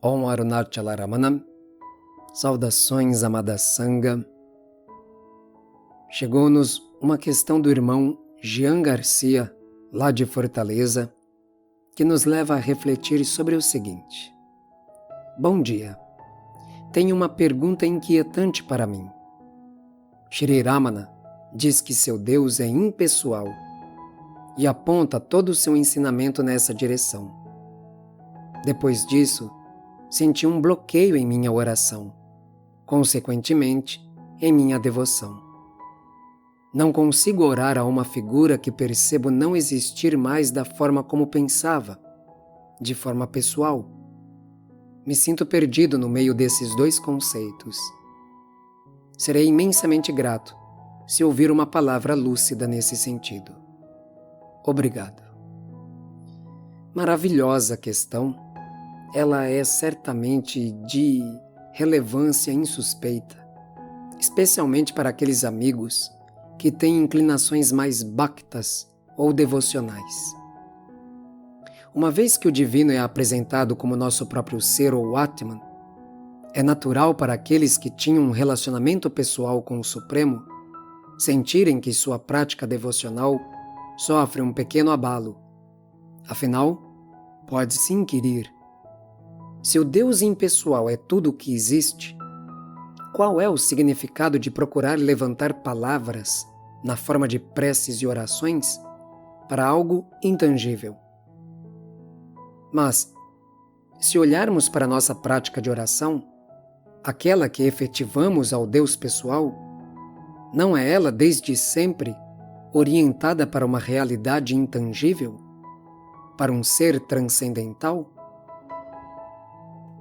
Om Arunachala Ramanam. Saudações, amada Sangha. Chegou-nos uma questão do irmão Jean Garcia, lá de Fortaleza, que nos leva a refletir sobre o seguinte. Bom dia. Tenho uma pergunta inquietante para mim. Shri Ramana diz que seu Deus é impessoal e aponta todo o seu ensinamento nessa direção. Depois disso, senti um bloqueio em minha oração, consequentemente, em minha devoção. Não consigo orar a uma figura que percebo não existir mais da forma como pensava, de forma pessoal. Me sinto perdido no meio desses dois conceitos. Serei imensamente grato se ouvir uma palavra lúcida nesse sentido. Obrigado. Maravilhosa questão. Ela é certamente de relevância insuspeita, especialmente para aqueles amigos que têm inclinações mais bhaktas ou devocionais. Uma vez que o divino é apresentado como nosso próprio ser ou Atman, é natural para aqueles que tinham um relacionamento pessoal com o Supremo sentirem que sua prática devocional sofre um pequeno abalo. Afinal, pode-se inquirir: se o Deus impessoal é tudo o que existe, qual é o significado de procurar levantar palavras na forma de preces e orações para algo intangível? Mas, se olharmos para nossa prática de oração, aquela que efetivamos ao Deus pessoal, não é ela desde sempre orientada para uma realidade intangível? Para um ser transcendental?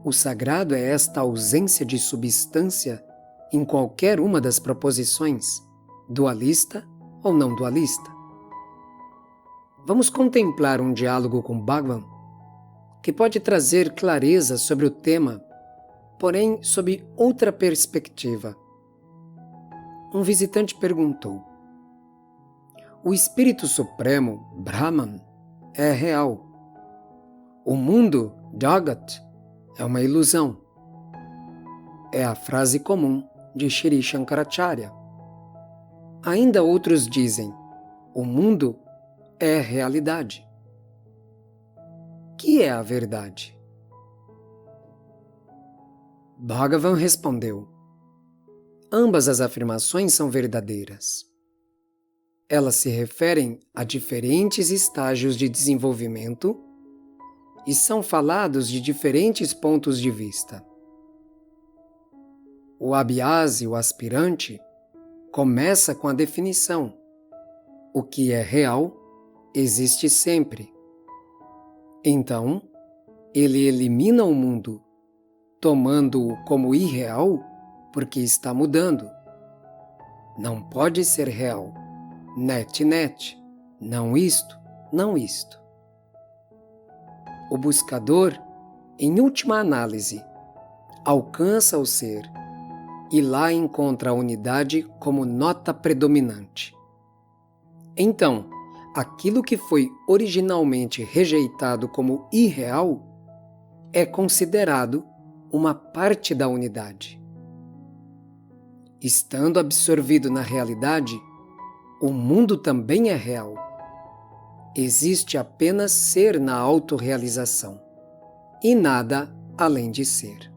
O sagrado é esta ausência de substância em qualquer uma das proposições, dualista ou não dualista. Vamos contemplar um diálogo com Bhagavan que pode trazer clareza sobre o tema, porém sob outra perspectiva. Um visitante perguntou: o Espírito Supremo, Brahman, é real. O mundo, Jagat, é uma ilusão. É a frase comum de Shri Shankaracharya. Ainda outros dizem: o mundo é realidade. Que é a verdade? Bhagavan respondeu: ambas as afirmações são verdadeiras. Elas se referem a diferentes estágios de desenvolvimento e são falados de diferentes pontos de vista. O abhyasi, o aspirante, começa com a definição: o que é real existe sempre. Então, ele elimina o mundo, tomando-o como irreal porque está mudando. Não pode ser real. Net, não isto, não isto. O buscador, em última análise, alcança o ser e lá encontra a unidade como nota predominante. Então, aquilo que foi originalmente rejeitado como irreal é considerado uma parte da unidade. Estando absorvido na realidade, o mundo também é real. Existe apenas ser na autorrealização, e nada além de ser.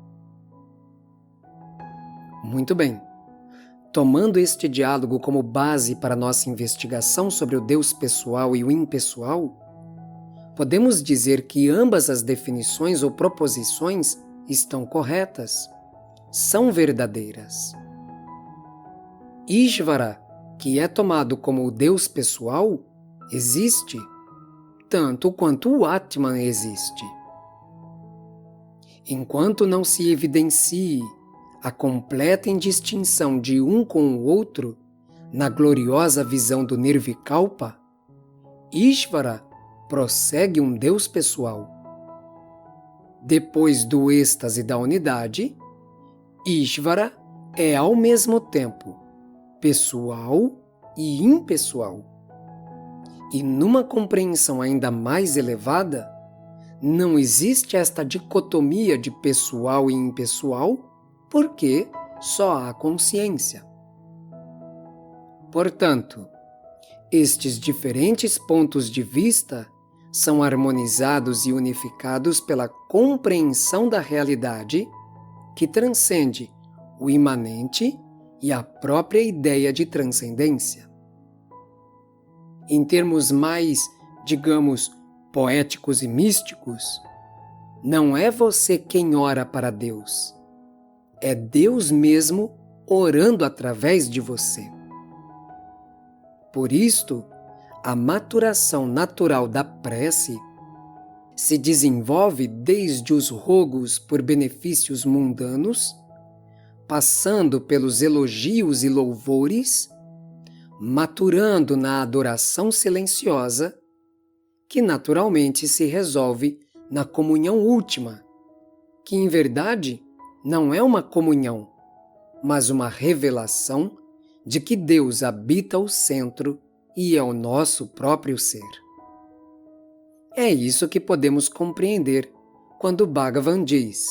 Muito bem. Tomando este diálogo como base para nossa investigação sobre o Deus pessoal e o impessoal, podemos dizer que ambas as definições ou proposições estão corretas, são verdadeiras. Ishvara, que é tomado como o Deus pessoal, existe, tanto quanto o Atman existe. Enquanto não se evidencie a completa indistinção de um com o outro na gloriosa visão do Nirvikalpa, Ishvara prossegue um Deus pessoal. Depois do êxtase da unidade, Ishvara é ao mesmo tempo pessoal e impessoal. E numa compreensão ainda mais elevada, Não existe esta dicotomia de pessoal e impessoal, porque só há consciência. Portanto, estes diferentes pontos de vista são harmonizados e unificados pela compreensão da realidade que transcende o imanente e a própria ideia de transcendência. Em termos mais, digamos, poéticos e místicos, não é você quem ora para Deus, é Deus mesmo orando através de você. Por isto, a maturação natural da prece se desenvolve desde os rogos por benefícios mundanos, passando pelos elogios e louvores, maturando na adoração silenciosa, que naturalmente se resolve na comunhão última, que em verdade não é uma comunhão, mas uma revelação de que Deus habita o centro e é o nosso próprio ser. É isso que podemos compreender quando Bhagavan diz: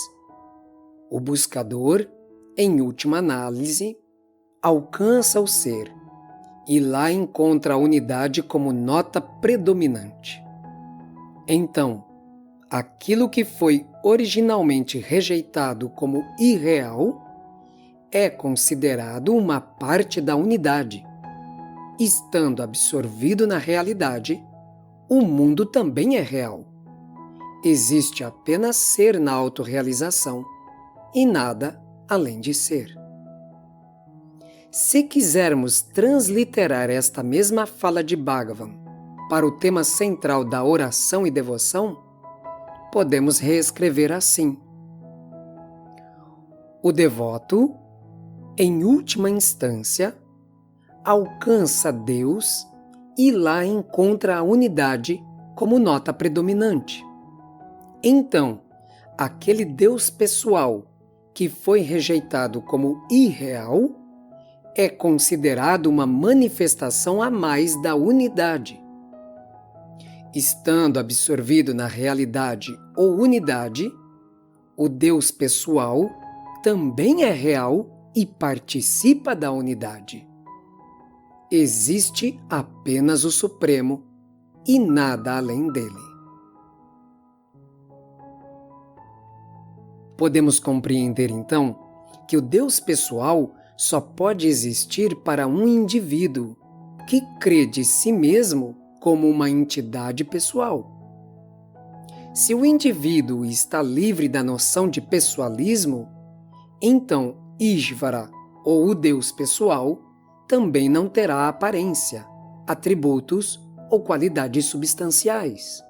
o buscador, em última análise, alcança o ser e lá encontra a unidade como nota predominante. Então, aquilo que foi originalmente rejeitado como irreal é considerado uma parte da unidade. Estando absorvido na realidade, o mundo também é real. Existe apenas ser na autorrealização e nada além de ser. Se quisermos transliterar esta mesma fala de Bhagavan para o tema central da oração e devoção, podemos reescrever assim: o devoto, em última instância, alcança Deus e lá encontra a unidade como nota predominante. Então, aquele Deus pessoal que foi rejeitado como irreal é considerado uma manifestação a mais da unidade. Estando absorvido na realidade ou unidade, o Deus pessoal também é real e participa da unidade. Existe apenas o Supremo e nada além dele. Podemos compreender, então, que o Deus pessoal só pode existir para um indivíduo que crê de si mesmo como uma entidade pessoal. Se o indivíduo está livre da noção de pessoalismo, então Ishvara, ou o Deus pessoal, também não terá aparência, atributos ou qualidades substanciais.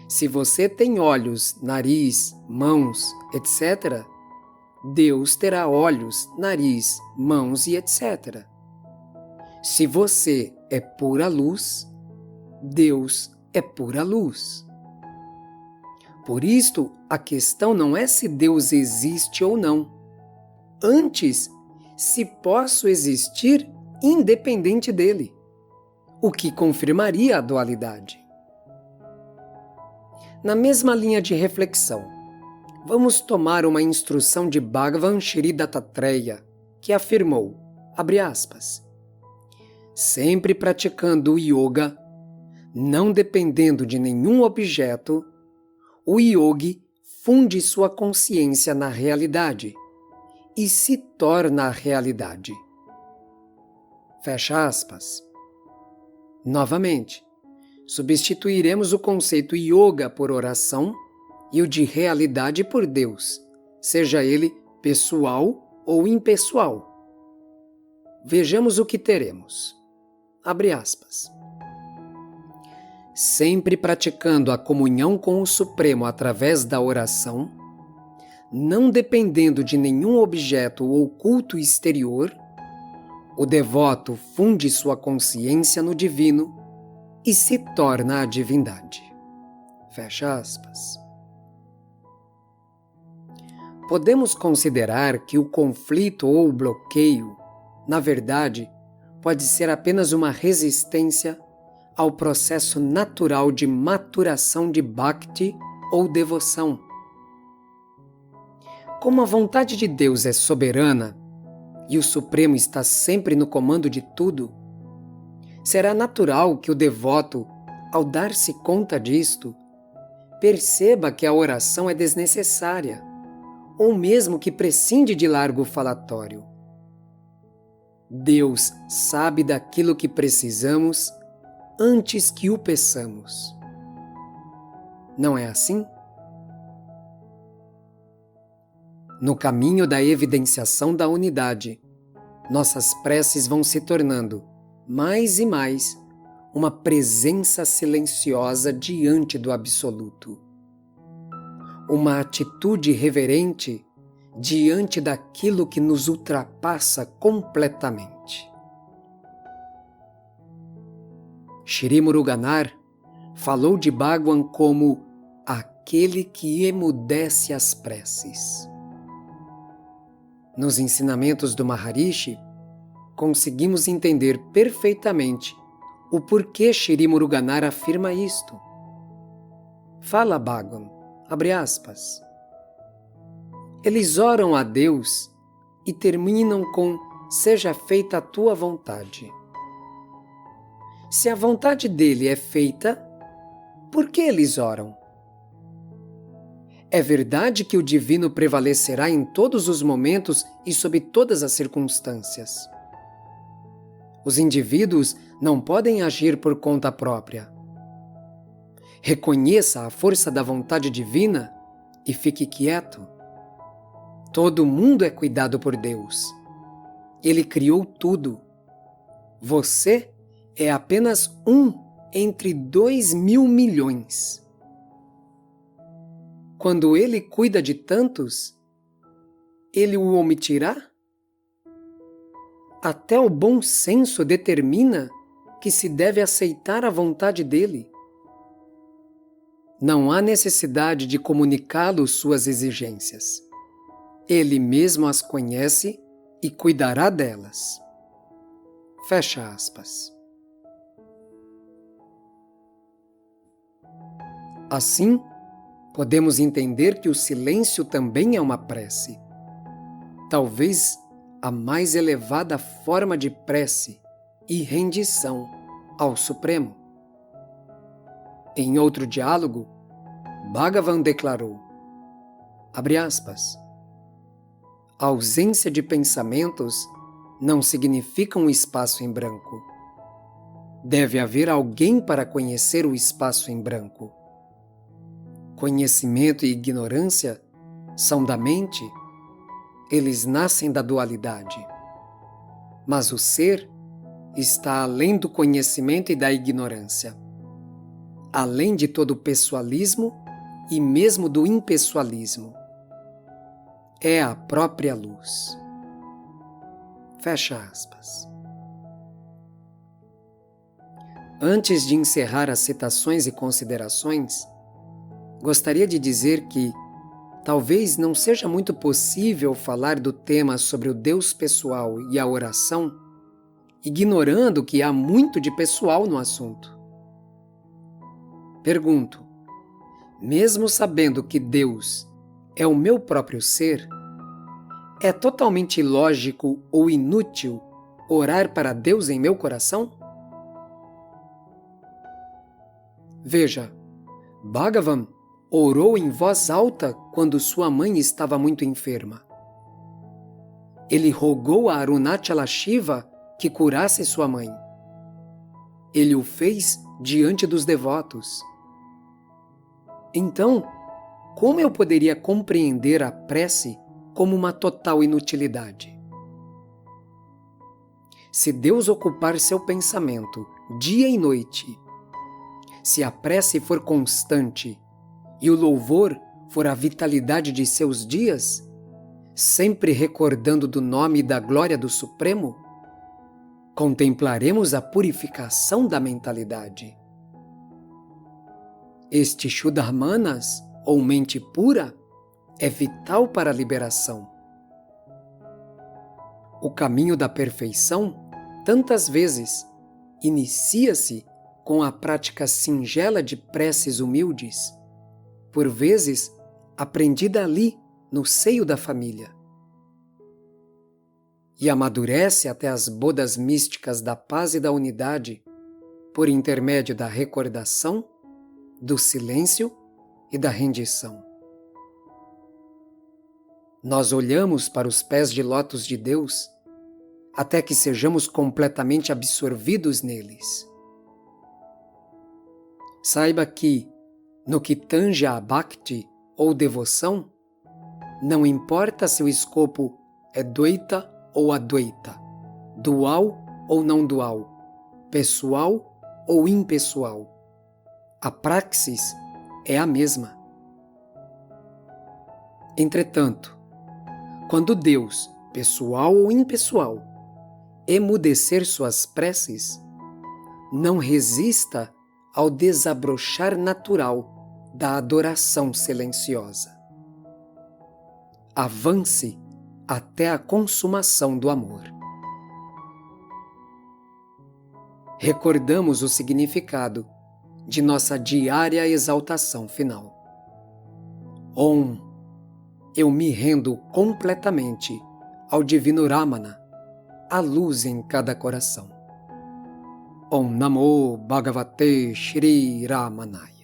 Se você tem olhos, nariz, mãos, etc., Deus terá olhos, nariz, mãos e etc. Se você é pura luz, Deus é pura luz. Por isto, a questão não é se Deus existe ou não. Antes, se posso existir independente dele, o que confirmaria a dualidade. Na mesma linha de reflexão, vamos tomar uma instrução de Bhagavan Shri Dattatreya, que afirmou, abre aspas, sempre praticando o yoga, não dependendo de nenhum objeto, o yogi funde sua consciência na realidade e se torna a realidade. Fecha aspas. Novamente, substituiremos o conceito yoga por oração e o de realidade por Deus, seja ele pessoal ou impessoal. Vejamos o que teremos. Abre aspas. Sempre praticando a comunhão com o Supremo através da oração, não dependendo de nenhum objeto ou culto exterior, o devoto funde sua consciência no divino e se torna a divindade. Fecha aspas. Podemos considerar que o conflito ou o bloqueio, na verdade, pode ser apenas uma resistência ao processo natural de maturação de Bhakti ou devoção. Como a vontade de Deus é soberana e o Supremo está sempre no comando de tudo, será natural que o devoto, ao dar-se conta disto, perceba que a oração é desnecessária, ou mesmo que prescinde de largo falatório. Deus sabe daquilo que precisamos antes que o peçamos. Não é assim? No caminho da evidenciação da unidade, nossas preces vão se tornando, mais e mais, uma presença silenciosa diante do Absoluto. Uma atitude reverente diante daquilo que nos ultrapassa completamente. Shri Muruganar falou de Bhagwan como aquele que emudece as preces. Nos ensinamentos do Maharishi, conseguimos entender perfeitamente o porquê Shri Muruganar afirma isto. Fala Bhagwan, abre aspas. Eles oram a Deus e terminam com seja feita a tua vontade. Se a vontade dele é feita, por que eles oram? É verdade que o divino prevalecerá em todos os momentos e sob todas as circunstâncias. Os indivíduos não podem agir por conta própria. Reconheça a força da vontade divina e fique quieto. Todo mundo é cuidado por Deus. Ele criou tudo. Você é apenas um entre 2.000 milhões. Quando Ele cuida de tantos, Ele o omitirá? Até o bom senso determina que se deve aceitar a vontade dele. Não há necessidade de comunicá-lo suas exigências. Ele mesmo as conhece e cuidará delas. Fecha aspas. Assim, podemos entender que o silêncio também é uma prece. Talvez a mais elevada forma de prece e rendição ao Supremo. Em outro diálogo, Bhagavan declarou, abre aspas, a ausência de pensamentos não significa um espaço em branco. Deve haver alguém para conhecer o espaço em branco. Conhecimento e ignorância são da mente, eles nascem da dualidade. Mas o ser está além do conhecimento e da ignorância, além de todo o pessoalismo e mesmo do impessoalismo. É a própria luz. Fecha aspas. Antes de encerrar as citações e considerações, gostaria de dizer que talvez não seja muito possível falar do tema sobre o Deus pessoal e a oração, ignorando que há muito de pessoal no assunto. Pergunto, mesmo sabendo que Deus é o meu próprio ser, é totalmente ilógico ou inútil orar para Deus em meu coração? Veja, Bhagavan orou em voz alta quando sua mãe estava muito enferma. Ele rogou a Arunachala Shiva que curasse sua mãe. Ele o fez diante dos devotos. Então, como eu poderia compreender a prece como uma total inutilidade? Se Deus ocupar seu pensamento dia e noite, se a prece for constante e o louvor for a vitalidade de seus dias, sempre recordando do nome e da glória do Supremo, contemplaremos a purificação da mentalidade. Este Shuddharmanas, ou mente pura, é vital para a liberação. O caminho da perfeição, tantas vezes, inicia-se com a prática singela de preces humildes, por vezes aprendida ali, no seio da família, e amadurece até as bodas místicas da paz e da unidade, por intermédio da recordação, do silêncio e da rendição. Nós olhamos para os pés de lótus de Deus até que sejamos completamente absorvidos neles. Saiba que, no que tange a Bhakti ou devoção, não importa se o escopo é Dvaita ou Advaita, dual ou não dual, pessoal ou impessoal. A praxis é a mesma. Entretanto, quando Deus, pessoal ou impessoal, emudecer suas preces, não resista ao desabrochar natural da adoração silenciosa. Avance até a consumação do amor. Recordamos o significado de nossa diária exaltação final. Om, eu me rendo completamente ao Divino Ramana, a luz em cada coração. Om Namo Bhagavate Shri Ramanaya.